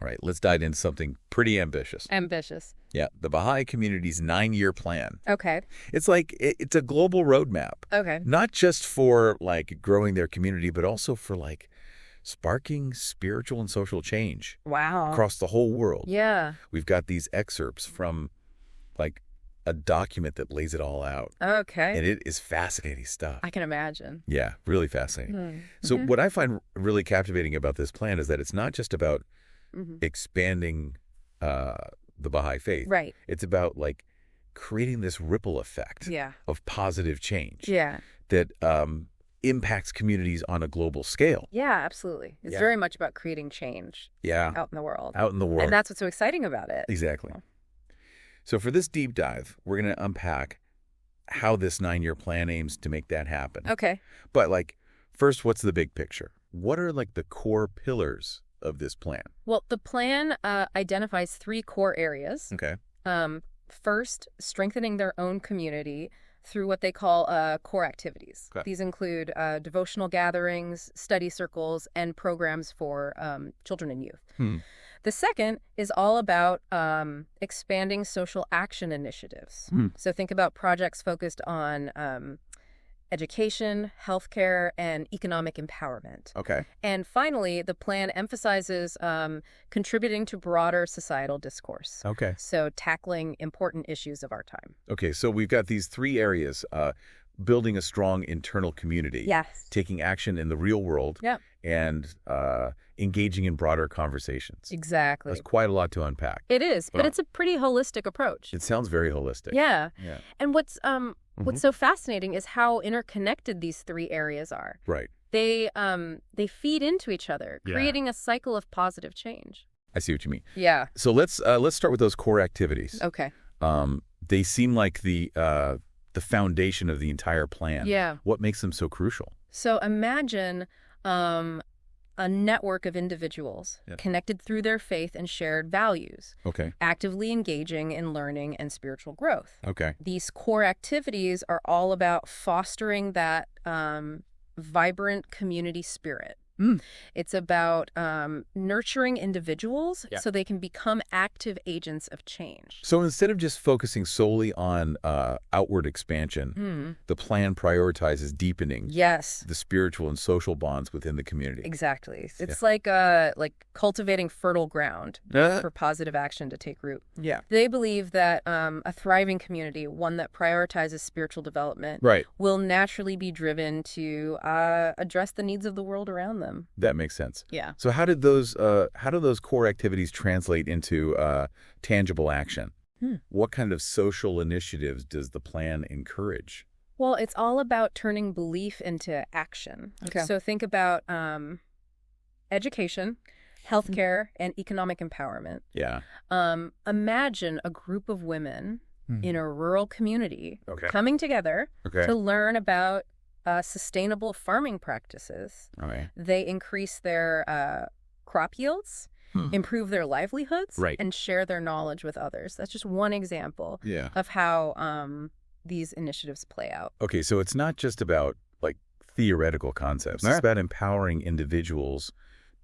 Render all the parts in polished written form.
All right, let's dive into something pretty ambitious. Ambitious. Yeah, the Baha'i community's 9-year plan. Okay. It's like it's a global roadmap. Okay. Not just for like growing their community, but also for like sparking spiritual and social change Wow. across the whole world. Yeah. We've got these excerpts from like a document that lays it all out. Okay. And it is fascinating stuff. I can imagine. Yeah, really fascinating. Mm-hmm. So what I find really captivating about this plan is that it's not just about expanding the Baha'i faith. Right. It's about like creating this ripple effect of positive change that impacts communities on a global scale. Yeah, absolutely. It's very much about creating change out in the world. Out in the world. And that's what's so exciting about it. Exactly. So for this deep dive, we're going to unpack how this 9-year plan aims to make that happen. Okay. But like, first, what's the big picture? What are like the core pillars of this plan? Well, the plan identifies 3 core areas. Okay. First, strengthening their own community through what they call core activities. Okay. These include devotional gatherings, study circles, and programs for children and youth. The second is all about expanding social action initiatives. So think about projects focused on education, healthcare, and economic empowerment. Okay. And finally, the plan emphasizes contributing to broader societal discourse. Okay. So tackling important issues of our time. Okay, so we've got these 3 areas. Building a strong internal community. Yes. Taking action in the real world. Yep. And engaging in broader conversations. Exactly. That's quite a lot to unpack. It is, but it's a pretty holistic approach. It sounds very holistic. Yeah. Yeah. And what's so fascinating is how interconnected these 3 areas are. Right. They feed into each other, creating a cycle of positive change. I see what you mean. Yeah. So let's start with those core activities. Okay. They seem like the foundation of the entire plan. Yeah. What makes them so crucial? So imagine a network of individuals connected through their faith and shared values, actively engaging in learning and spiritual growth. Okay. These core activities are all about fostering that vibrant community spirit. It's about nurturing individuals so they can become active agents of change. So instead of just focusing solely on outward expansion, the plan prioritizes deepening the spiritual and social bonds within the community. Exactly. It's like cultivating fertile ground for positive action to take root. Yeah. They believe that a thriving community, one that prioritizes spiritual development, will naturally be driven to address the needs of the world around them. That makes sense. Yeah. So how do those core activities translate into tangible action? What kind of social initiatives does the plan encourage? Well, it's all about turning belief into action. Okay. So think about education, healthcare, and economic empowerment. Yeah. Imagine a group of women in a rural community coming together to learn about sustainable farming practices. They increase their crop yields, improve their livelihoods, and share their knowledge with others. That's just one example of how these initiatives play out. Okay, so it's not just about like theoretical concepts. It's about empowering individuals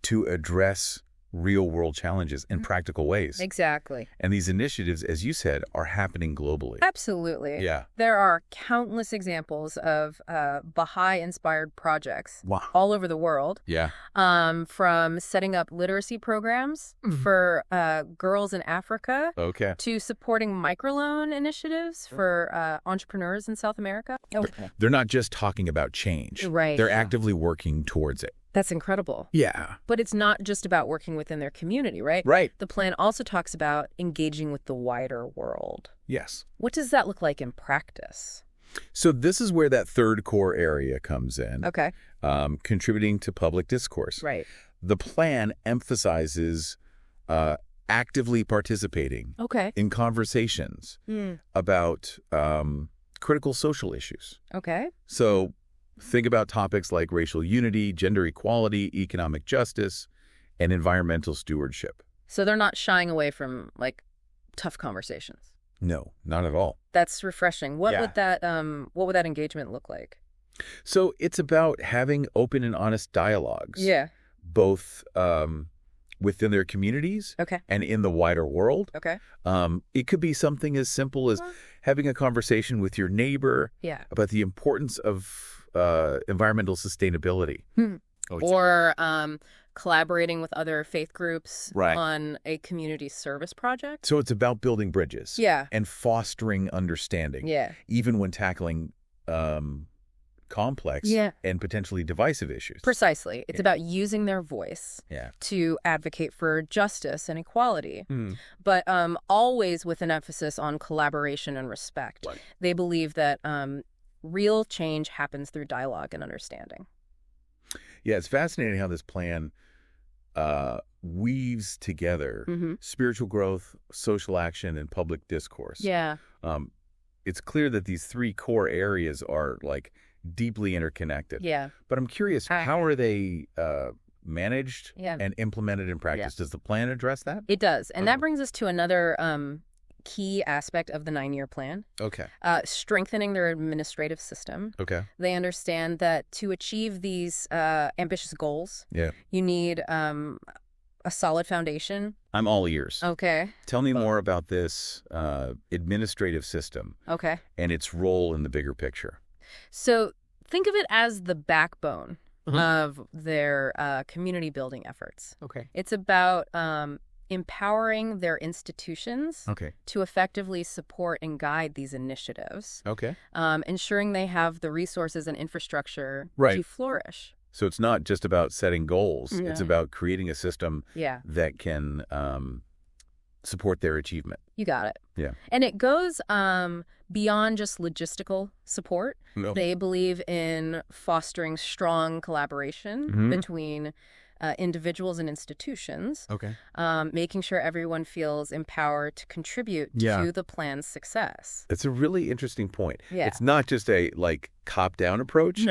to address real-world challenges in practical ways. Exactly. And these initiatives, as you said, are happening globally. Absolutely. Yeah. There are countless examples of Baha'i-inspired projects all over the world. Yeah. From setting up literacy programs for girls in Africa to supporting microloan initiatives for entrepreneurs in South America. They're not just talking about change. Right. They're actively working towards it. That's incredible. Yeah. But it's not just about working within their community, right? Right. The plan also talks about engaging with the wider world. Yes. What does that look like in practice? So this is where that third core area comes in. Okay. Contributing to public discourse. Right. The plan emphasizes actively participating in conversations about critical social issues. Okay. So think about topics like racial unity, gender equality, economic justice, and environmental stewardship. So they're not shying away from, like, tough conversations? No, not at all. That's refreshing. What would that engagement look like? So it's about having open and honest dialogues. Yeah. Both within their communities and in the wider world. It could be something as simple as having a conversation with your neighbor about the importance of environmental sustainability. Or collaborating with other faith groups on a community service project. So it's about building bridges and fostering understanding, even when tackling complex and potentially divisive issues. Precisely. It's about using their voice to advocate for justice and equality, but always with an emphasis on collaboration and respect. They believe that real change happens through dialogue and understanding. Yeah, it's fascinating how this plan weaves together spiritual growth, social action, and public discourse. It's clear that these three core areas are like deeply interconnected. But I'm curious, how are they managed and implemented in practice? Does the plan address that? It does. And that brings us to another key aspect of the 9-year plan. Strengthening their administrative system. They understand that to achieve these ambitious goals, you need a solid foundation. I'm all ears. Tell me more about this administrative system and its role in the bigger picture. So think of it as the backbone of their community building efforts. It's about empowering their institutions to effectively support and guide these initiatives, ensuring they have the resources and infrastructure to flourish. So it's not just about setting goals. It's about creating a system that can support their achievement. You got it. And it goes beyond just logistical support. They believe in fostering strong collaboration between individuals and institutions, making sure everyone feels empowered to contribute to the plan's success. It's a really interesting point. It's not just a top-down approach,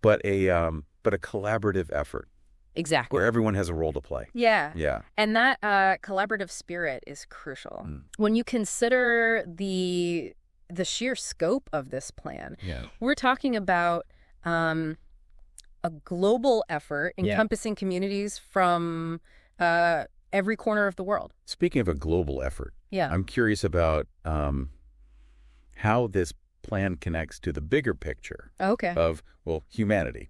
but a collaborative effort. Exactly. Where everyone has a role to play. And that collaborative spirit is crucial. When you consider the sheer scope of this plan, we're talking about a global effort encompassing communities from every corner of the world. Speaking of a global effort, I'm curious about how this plan connects to the bigger picture of, humanity.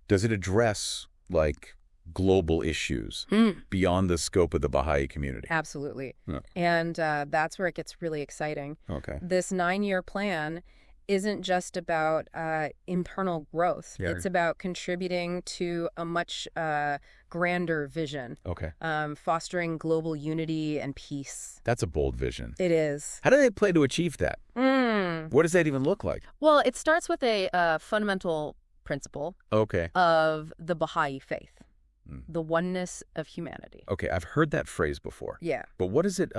Does it address, global issues beyond the scope of the Baha'i community? Absolutely. And that's where it gets really exciting. This 9-year plan isn't just about internal growth. It's about contributing to a much grander vision, fostering global unity and peace. That's a bold vision. It is. How do they plan to achieve that? What does that even look like? Well, it starts with a fundamental principle of the Baha'i faith, the oneness of humanity. I've heard that phrase before. But what does it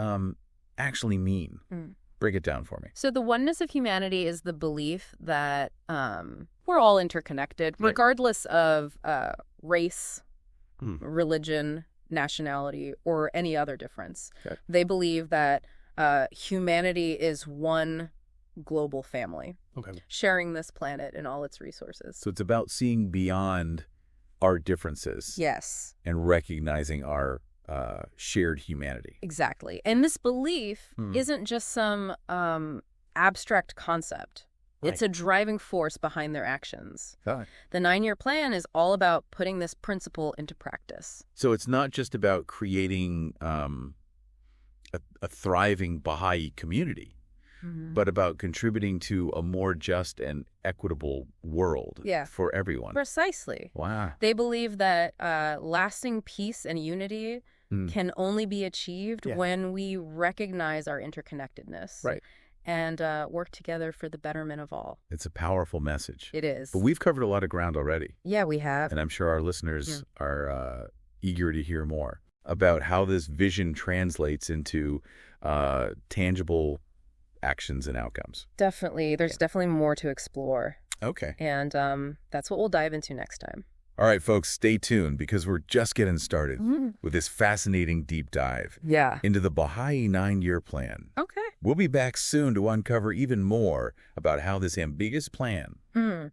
actually mean? Break it down for me. So the oneness of humanity is the belief that we're all interconnected, regardless of race, religion, nationality, or any other difference. They believe that humanity is one global family, sharing this planet and all its resources. So it's about seeing beyond our differences. And recognizing our shared humanity. Exactly. And this belief isn't just some abstract concept. It's a driving force behind their actions. The 9-year plan is all about putting this principle into practice. So it's not just about creating a thriving Baha'i community, but about contributing to a more just and equitable world for everyone. Precisely. Wow. They believe that lasting peace and unity can only be achieved when we recognize our interconnectedness and work together for the betterment of all. It's a powerful message. It is. But we've covered a lot of ground already. Yeah, we have. And I'm sure our listeners are eager to hear more about how this vision translates into tangible actions and outcomes. Definitely. There's definitely more to explore. And that's what we'll dive into next time. All right, folks, stay tuned because we're just getting started with this fascinating deep dive into the Bahá'í 9-year plan. We'll be back soon to uncover even more about how this ambiguous plan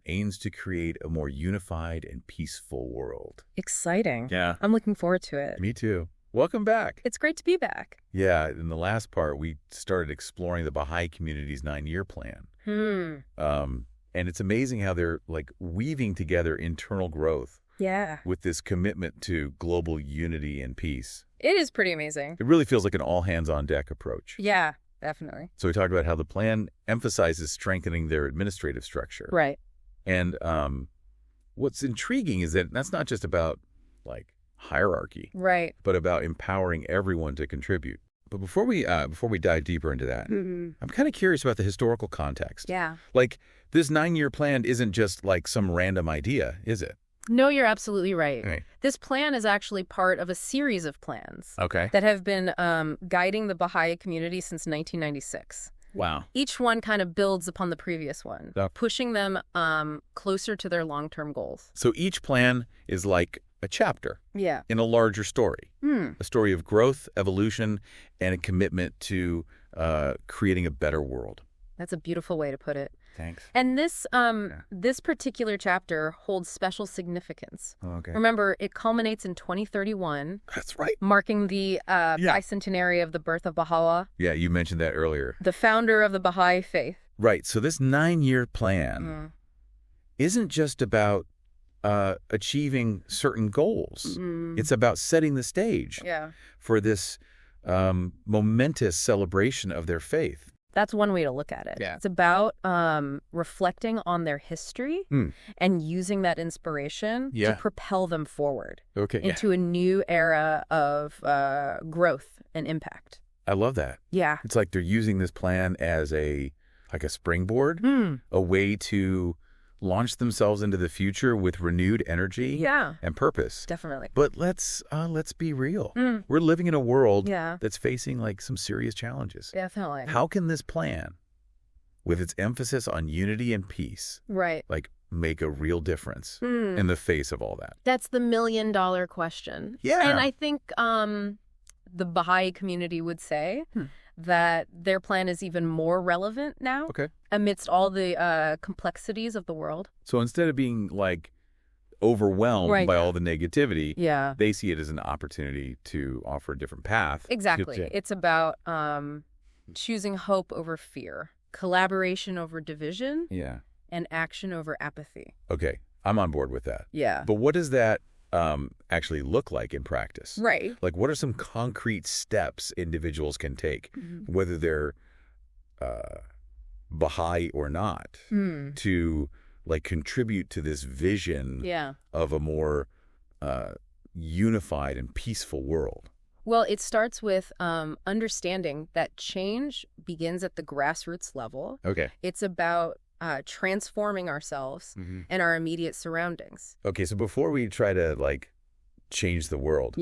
aims to create a more unified and peaceful world. Exciting. I'm looking forward to it. Me too. Welcome back. It's great to be back. Yeah, in the last part, we started exploring the Baha'i community's 9-year plan. And it's amazing how they're like weaving together internal growth with this commitment to global unity and peace. It is pretty amazing. It really feels like an all-hands-on-deck approach. Yeah, definitely. So we talked about how the plan emphasizes strengthening their administrative structure. Right. And what's intriguing is that that's not just about, like, hierarchy. Right. But about empowering everyone to contribute. But before we dive deeper into that, I'm kind of curious about the historical context. Yeah. Like, this 9-year plan isn't just like some random idea, is it? No, you're absolutely right. This plan is actually part of a series of plans that have been guiding the Baha'i community since 1996. Wow. Each one kind of builds upon the previous one, pushing them closer to their long-term goals. So each plan is like a chapter in a larger story, a story of growth, evolution, and a commitment to creating a better world. That's a beautiful way to put it. Thanks. And this this particular chapter holds special significance. Okay. Remember, it culminates in 2031. That's right. Marking the bicentenary of the birth of Baha'u'llah. Yeah, you mentioned that earlier. The founder of the Baha'i faith. Right. So this 9-year plan isn't just about achieving certain goals. It's about setting the stage for this momentous celebration of their faith. That's one way to look at it. Yeah. It's about reflecting on their history and using that inspiration to propel them forward into a new era of growth and impact. I love that. Yeah. It's like they're using this plan as a springboard, a way to launch themselves into the future with renewed energy and purpose. Definitely. But let's be real. We're living in a world that's facing like some serious challenges. Definitely. How can this plan, with its emphasis on unity and peace, like make a real difference in the face of all that? That's the $1 million question. Yeah. And I think the Baha'i community would say that their plan is even more relevant now amidst all the complexities of the world. So instead of being like overwhelmed by all the negativity, they see it as an opportunity to offer a different path. Exactly. It's about choosing hope over fear, collaboration over division, and action over apathy. Okay. I'm on board with that. Yeah. But what does that actually look like in practice? Right. Like, what are some concrete steps individuals can take, whether they're Baha'i or not, to like contribute to this vision of a more unified and peaceful world? Well, it starts with understanding that change begins at the grassroots level. Okay. It's about transforming ourselves and our immediate surroundings. Okay, so before we try to like change the world,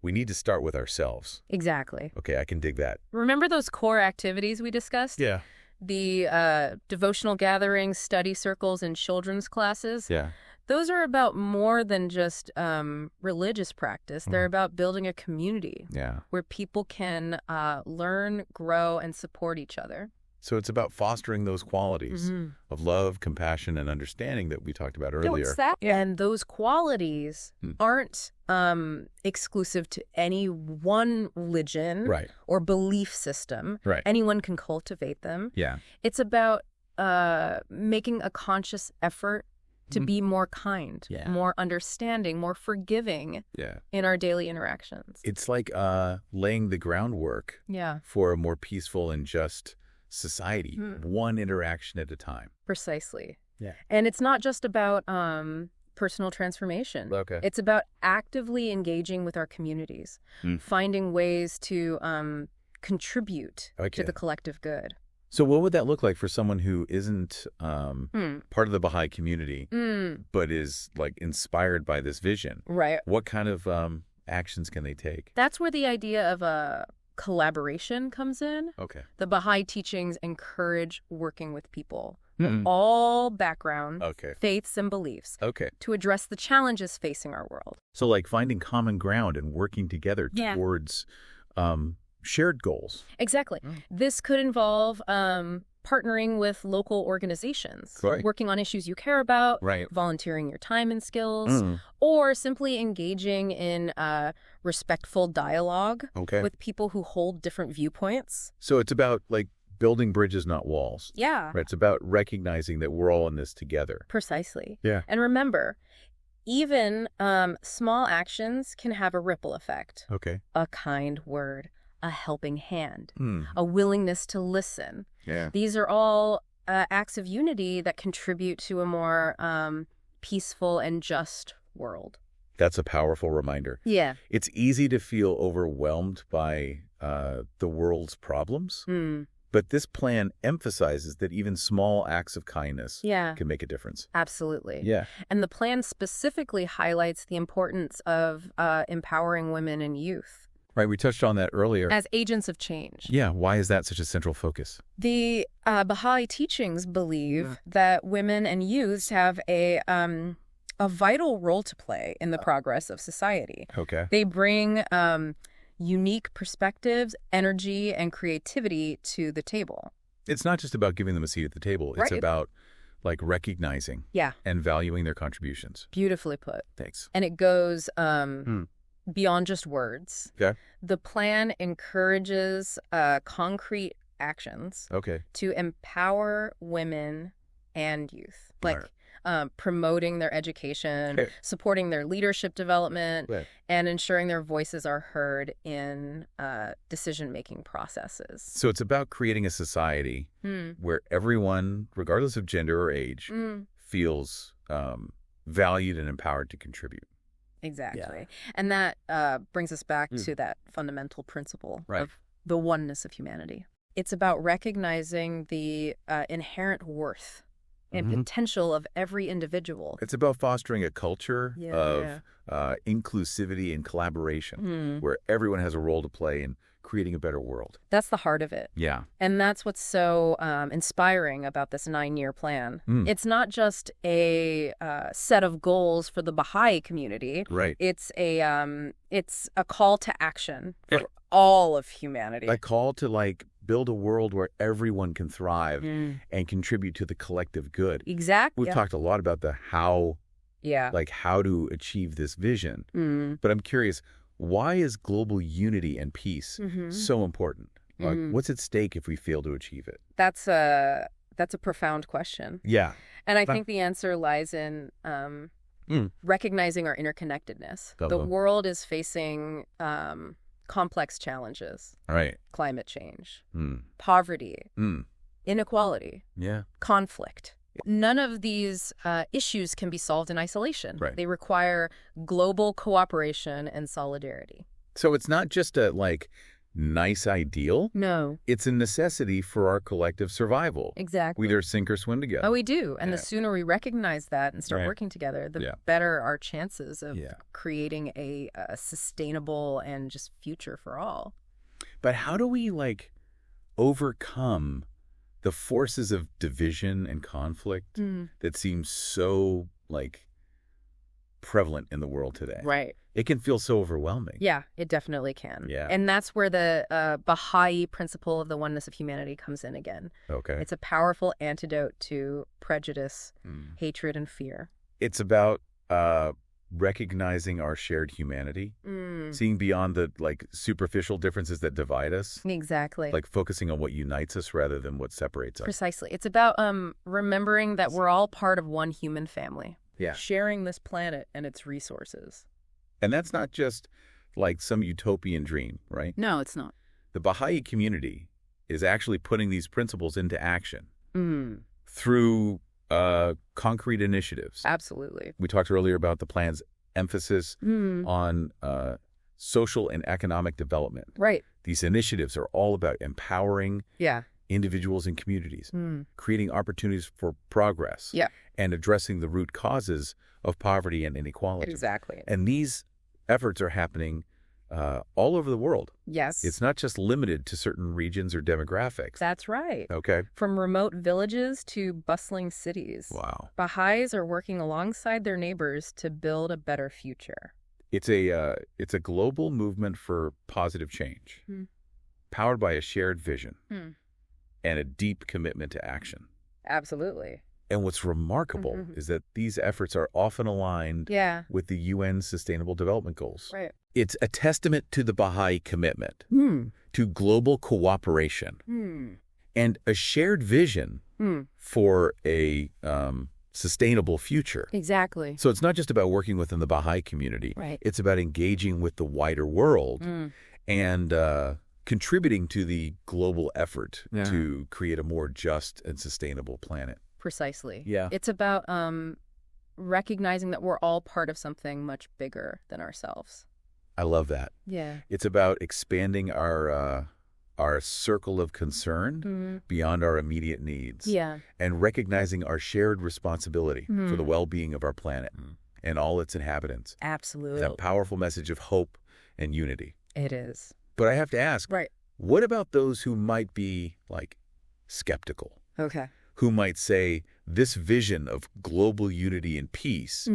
we need to start with ourselves. Exactly. Okay, I can dig that. Remember those core activities we discussed? Yeah. The devotional gatherings, study circles, and children's classes? Yeah. Those are about more than just religious practice. They're about building a community where people can learn, grow, and support each other. So it's about fostering those qualities of love, compassion, and understanding that we talked about earlier. And those qualities aren't exclusive to any one religion or belief system. Anyone can cultivate them. Yeah. It's about making a conscious effort to be more kind, more understanding, more forgiving in our daily interactions. It's like laying the groundwork for a more peaceful and just society, one interaction at a time. Precisely. Yeah. And it's not just about personal transformation. Okay. It's about actively engaging with our communities, finding ways to contribute to the collective good. So what would that look like for someone who isn't part of the Baha'i community, but is like inspired by this vision? Right. What kind of actions can they take? That's where the idea of a collaboration comes in. Okay. The Baha'i teachings encourage working with people of all backgrounds, faiths, and beliefs to address the challenges facing our world. So like finding common ground and working together towards shared goals. Exactly. This could involve partnering with local organizations, working on issues you care about, volunteering your time and skills, or simply engaging in respectful dialogue with people who hold different viewpoints. So it's about, like, building bridges, not walls. Yeah. Right? It's about recognizing that we're all in this together. Precisely. Yeah. And remember, even small actions can have a ripple effect. Okay. A kind word, a helping hand, a willingness to listen. Yeah. These are all acts of unity that contribute to a more peaceful and just world. That's a powerful reminder. Yeah. It's easy to feel overwhelmed by the world's problems, but this plan emphasizes that even small acts of kindness can make a difference. Absolutely. Yeah. And the plan specifically highlights the importance of empowering women and youth. Right, we touched on that earlier. As agents of change. Yeah, why is that such a central focus? The Baha'i teachings believe that women and youths have a vital role to play in the progress of society. Okay. They bring unique perspectives, energy, and creativity to the table. It's not just about giving them a seat at the table. It's about, like, recognizing and valuing their contributions. Beautifully put. Thanks. And it goes beyond just words. Okay. The plan encourages concrete actions to empower women and youth, like promoting their education, supporting their leadership development, and ensuring their voices are heard in decision-making processes. So it's about creating a society where everyone, regardless of gender or age, feels valued and empowered to contribute. Exactly. Yeah. And that brings us back to that fundamental principle of the oneness of humanity. It's about recognizing the inherent worth and potential of every individual. It's about fostering a culture of inclusivity and collaboration where everyone has a role to play in creating a better world. That's the heart of it. Yeah. And that's what's so inspiring about this 9-year plan. It's not just a set of goals for the Baha'i community. Right. It's a call to action for all of humanity. A call to, like, build a world where everyone can thrive and contribute to the collective good. Exactly. We've talked a lot about the how, like how to achieve this vision. But I'm curious, why is global unity and peace so important? Like, what's at stake if we fail to achieve it? That's a profound question. Yeah. And I think the answer lies in recognizing our interconnectedness. The world is facing complex challenges. Right. Climate change, poverty, inequality, conflict. None of these issues can be solved in isolation. Right. They require global cooperation and solidarity. So it's not just a, like, nice ideal. No. It's a necessity for our collective survival. Exactly. We either sink or swim together. Oh, we do. And the sooner we recognize that and start working together, the better our chances of creating a sustainable and just future for all. But how do we, like, overcome the forces of division and conflict that seem so, like, prevalent in the world today? Right. It can feel so overwhelming. Yeah, it definitely can. Yeah. And that's where the Baha'i principle of the oneness of humanity comes in again. Okay. It's a powerful antidote to prejudice, hatred, and fear. It's about recognizing our shared humanity, seeing beyond the, like, superficial differences that divide us. Exactly. Like focusing on what unites us rather than what separates us. Precisely. It's about remembering that we're all part of one human family. Yeah. Sharing this planet and its resources. And that's not just like some utopian dream, right? No, it's not. The Baha'i community is actually putting these principles into action through concrete initiatives. Absolutely. We talked earlier about the plan's emphasis on social and economic development. Right. These initiatives are all about empowering individuals and communities, creating opportunities for progress, and addressing the root causes of poverty and inequality. Exactly. And these efforts are happening all over the world. Yes. It's not just limited to certain regions or demographics. That's right. Okay. From remote villages to bustling cities. Wow. Baha'is are working alongside their neighbors to build a better future. It's a global movement for positive change. powered by a shared vision and a deep commitment to action. Absolutely. And what's remarkable is that these efforts are often aligned with the UN Sustainable Development Goals. Right. It's a testament to the Baha'i commitment, to global cooperation, and a shared vision for a sustainable future. Exactly. So it's not just about working within the Baha'i community. Right. It's about engaging with the wider world and contributing to the global effort to create a more just and sustainable planet. Precisely. Yeah. It's about recognizing that we're all part of something much bigger than ourselves. I love that. Yeah. It's about expanding our circle of concern beyond our immediate needs. Yeah. And recognizing our shared responsibility for the well-being of our planet and all its inhabitants. Absolutely. It's a powerful message of hope and unity. It is. But I have to ask, right. What about those who might be, like, skeptical? Okay. Who might say this vision of global unity and peace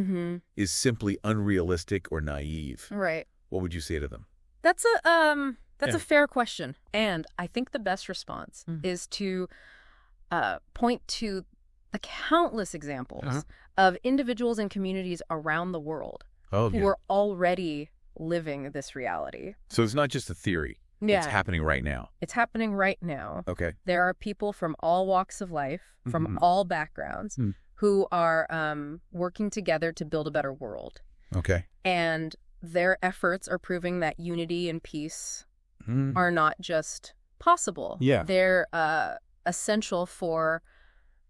is simply unrealistic or naive? Right. What would you say to them? That's a fair question. And I think the best response is to point to the countless examples of individuals and communities around the world who are already living this reality. So it's not just a theory. Yeah. It's happening right now. It's happening right now. Okay. There are people from all walks of life, from all backgrounds, who are working together to build a better world. Okay. And their efforts are proving that unity and peace are not just possible. Yeah. They're essential for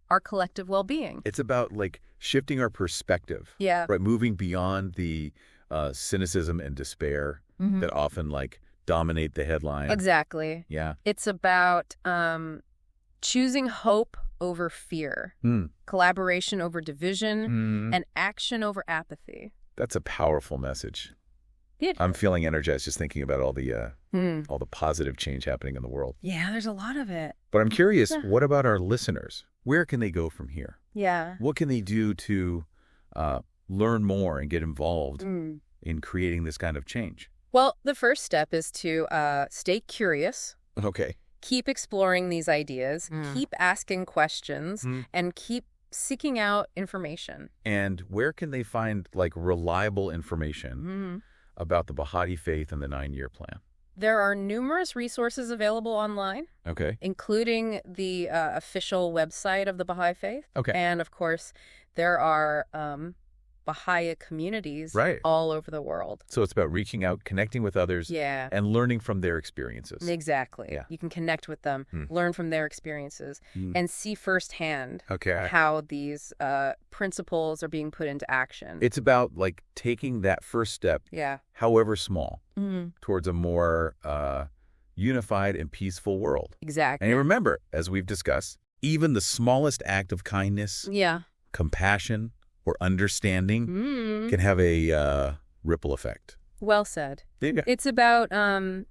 our collective well-being. It's about, like, shifting our perspective. Yeah. Right. Moving beyond the cynicism and despair that often, like, dominate the headline. Exactly. Yeah. It's about choosing hope over fear, collaboration over division, and action over apathy. That's a powerful message. Yeah. I'm feeling energized just thinking about all the positive change happening in the world. Yeah, there's a lot of it. But I'm curious, what about our listeners? Where can they go from here? Yeah. What can they do to learn more and get involved in creating this kind of change? Well, the first step is to stay curious. Okay. Keep exploring these ideas, keep asking questions, and keep seeking out information. And where can they find, like, reliable information about the Baha'i faith and the 9-year plan? There are numerous resources available online. Okay. Including the official website of the Baha'i Faith. Okay. And, of course, there are Baha'i communities all over the world. So it's about reaching out, connecting with others, and learning from their experiences. Exactly. Yeah. You can connect with them, learn from their experiences, and see firsthand how these principles are being put into action. It's about, like, taking that first step, however small, towards a more unified and peaceful world. Exactly. And remember, as we've discussed, even the smallest act of kindness, compassion, or understanding can have a ripple effect. Well said. Yeah. It's about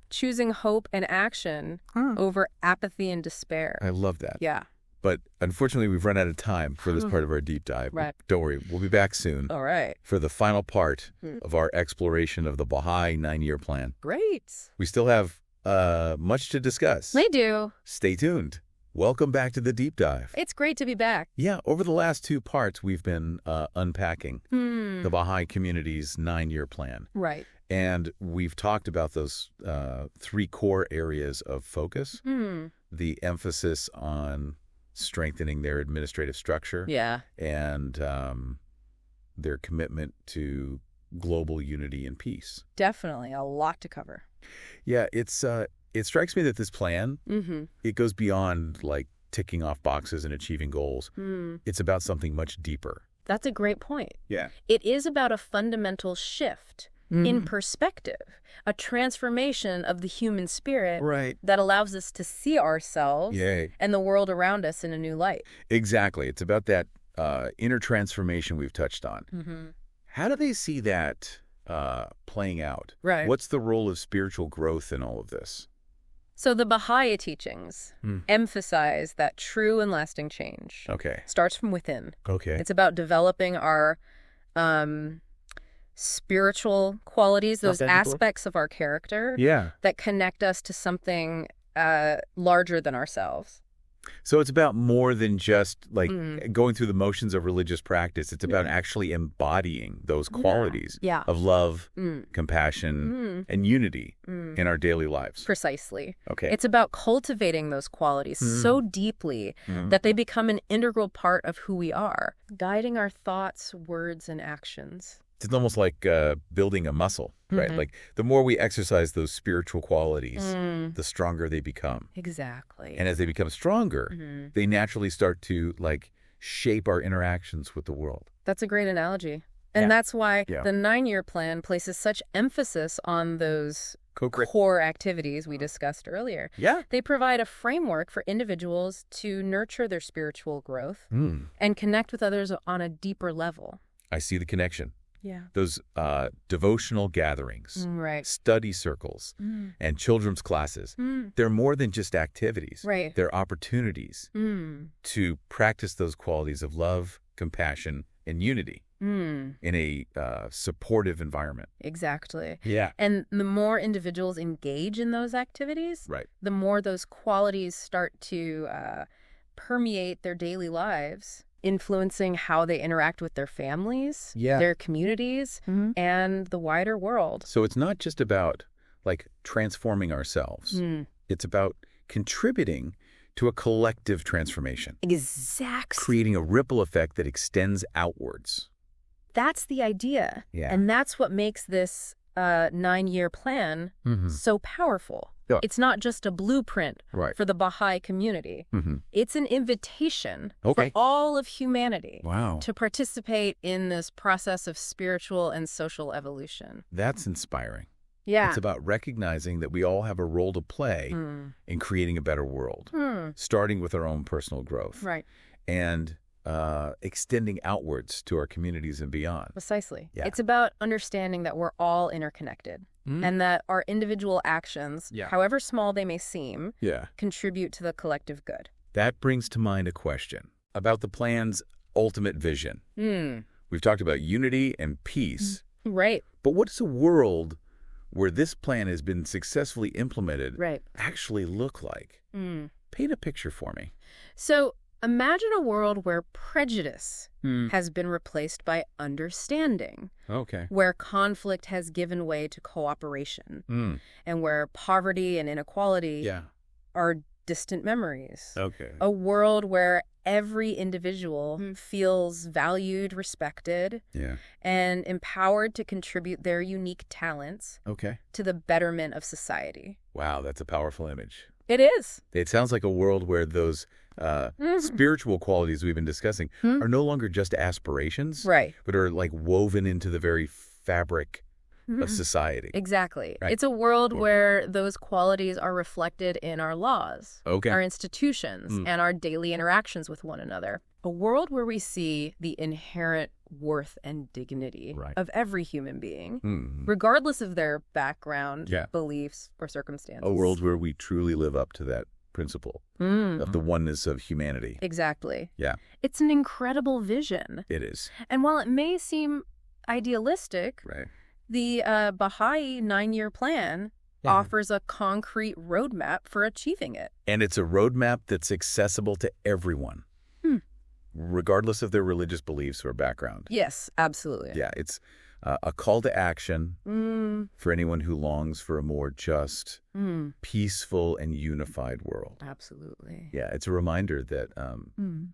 choosing hope and action over apathy and despair. I love that. Yeah. But unfortunately, we've run out of time for this part of our deep dive. Right. Don't worry, we'll be back soon. All right. For the final part of our exploration of the Baha'i 9-year plan. Great. We still have much to discuss. We do. Stay tuned. Welcome back to the deep dive. It's great to be back. Yeah, over the last 2 parts, we've been unpacking the Baha'i community's 9-year plan. Right. And we've talked about those 3 core areas of focus. The emphasis on strengthening their administrative structure. Yeah. And their commitment to global unity and peace. Definitely. A lot to cover. Yeah, it strikes me that this plan, it goes beyond, like, ticking off boxes and achieving goals. It's about something much deeper. That's a great point. Yeah. It is about a fundamental shift in perspective, a transformation of the human spirit that allows us to see ourselves and the world around us in a new light. Exactly. It's about that inner transformation we've touched on. How do they see that playing out? Right. What's the role of spiritual growth in all of this? So the Baha'i teachings emphasize that true and lasting change starts from within. It's about developing our spiritual qualities, those aspects of our character that connect us to something larger than ourselves. So it's about more than just like going through the motions of religious practice. It's about actually embodying those qualities of love, compassion, and unity in our daily lives. Precisely. Okay. It's about cultivating those qualities so deeply that they become an integral part of who we are, guiding our thoughts, words, and actions. It's almost like building a muscle, right? Like the more we exercise those spiritual qualities, the stronger they become. Exactly. And as they become stronger, they naturally start to like shape our interactions with the world. That's a great analogy. And that's why the 9-year plan places such emphasis on those core activities we discussed earlier. Yeah. They provide a framework for individuals to nurture their spiritual growth and connect with others on a deeper level. I see the connection. Yeah. Those devotional gatherings, study circles, and children's classes, they're more than just activities. Right. They're opportunities to practice those qualities of love, compassion, and unity in a supportive environment. Exactly. Yeah. And the more individuals engage in those activities, the more those qualities start to permeate their daily lives, influencing how they interact with their families, their communities, and the wider world. So it's not just about like transforming ourselves. It's about contributing to a collective transformation. Exactly. Creating a ripple effect that extends outwards. That's the idea. Yeah. And that's what makes this 9-year plan so powerful. Yeah. It's not just a blueprint for the Baha'i community. It's an invitation for all of humanity to participate in this process of spiritual and social evolution. That's inspiring. Yeah. It's about recognizing that we all have a role to play in creating a better world, starting with our own personal growth. Right. And extending outwards to our communities and beyond. Precisely. Yeah. It's about understanding that we're all interconnected and that our individual actions, however small they may seem, contribute to the collective good. That brings to mind a question about the plan's ultimate vision. We've talked about unity and peace. Right. But what does a world where this plan has been successfully implemented actually look like? Paint a picture for me. So imagine a world where prejudice has been replaced by understanding. Okay. Where conflict has given way to cooperation. And where poverty and inequality are distant memories. Okay. A world where every individual feels valued, respected, and empowered to contribute their unique talents to the betterment of society. Wow, that's a powerful image. It is. It sounds like a world where those spiritual qualities we've been discussing are no longer just aspirations, but are like woven into the very fabric of society. Exactly. Right. It's a world where those qualities are reflected in our laws, our institutions, and our daily interactions with one another. A world where we see the inherent worth and dignity of every human being, regardless of their background, beliefs, or circumstances. A world where we truly live up to that principle of the oneness of humanity. Exactly. Yeah. It's an incredible vision. It is. And while it may seem idealistic, the Bahá'í 9-year plan offers a concrete roadmap for achieving it. And it's a roadmap that's accessible to everyone, regardless of their religious beliefs or background. Yes, absolutely. Yeah, it's a call to action for anyone who longs for a more just, peaceful, and unified world. Absolutely. Yeah, it's a reminder that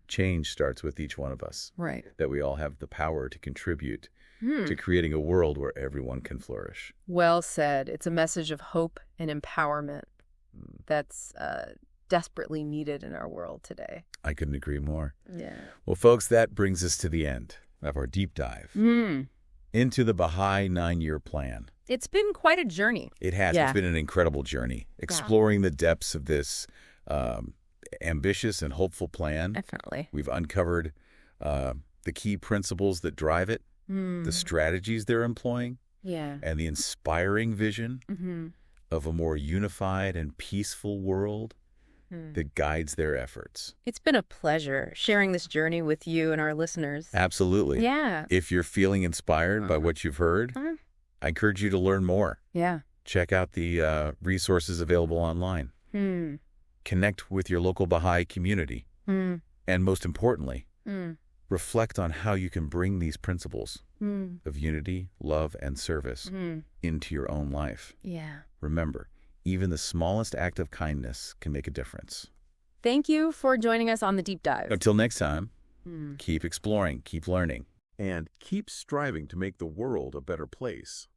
change starts with each one of us. Right. That we all have the power to contribute to creating a world where everyone can flourish. Well said. It's a message of hope and empowerment that's desperately needed in our world today. I couldn't agree more. Yeah. Well, folks, that brings us to the end of our deep dive into the Baha'i 9-year plan. It's been quite a journey. It has. It's been an incredible journey, exploring the depths of this ambitious and hopeful plan. Definitely. We've uncovered the key principles that drive it, the strategies they're employing, and the inspiring vision of a more unified and peaceful world that guides their efforts. It's been a pleasure sharing this journey with you and our listeners. Absolutely. Yeah. If you're feeling inspired by what you've heard, I encourage you to learn more. Yeah. Check out the resources available online. Connect with your local Baha'i community. And most importantly, reflect on how you can bring these principles of unity, love, and service into your own life. Yeah. Remember, even the smallest act of kindness can make a difference. Thank you for joining us on The Deep Dive. Until next time, keep exploring, keep learning, and keep striving to make the world a better place.